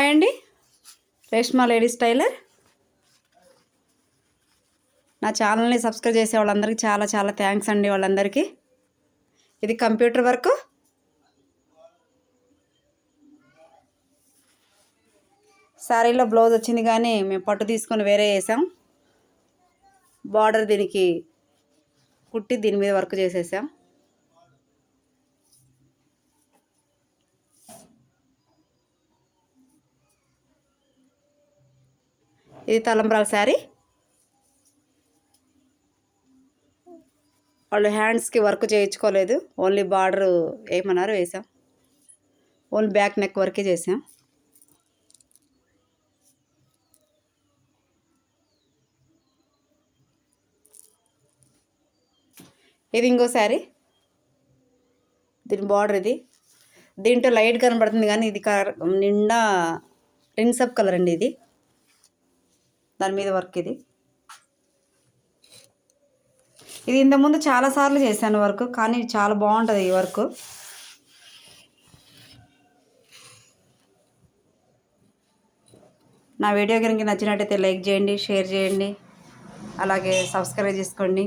Hi అండి, Reshma ladies tailor. నా ఛానల్ని సబ్స్క్రైబ్ చేసే వాళ్ళందరికీ చాలా చాలా థ్యాంక్స్ అండి. వాళ్ళందరికీ ఇది కంప్యూటర్ వర్క్. శారీలో బ్లౌజ్ వచ్చింది కానీ మేము పట్టు తీసుకొని వేరే వేసాం. బార్డర్ దీనికి కుట్టి దీని మీద వర్క్ చేసేసాం. ఇది తలంబ్రాల శారీ. వాళ్ళు హ్యాండ్స్కి వర్క్ చేయించుకోలేదు, ఓన్లీ బార్డర్ వేయమన్నారు, వేసాం. ఓన్లీ బ్యాక్ నెక్ వర్కే చేసాం. ఇది ఇంకో శారీ, దీని బార్డర్ ఇది. దీంట్లో లైట్ కనబడుతుంది కానీ ఇది నిండా రిన్సప్ కలర్ అండి. ఇది దాని మీద వర్క్. ఇది ఇంతకుముందు చాలాసార్లు చేశాను వర్క్, కానీ చాలా బాగుంటుంది ఈ వర్క్. నా వీడియో కనుక నచ్చినట్టయితే లైక్ చేయండి, షేర్ చేయండి, అలాగే సబ్స్క్రైబ్ చేసుకోండి.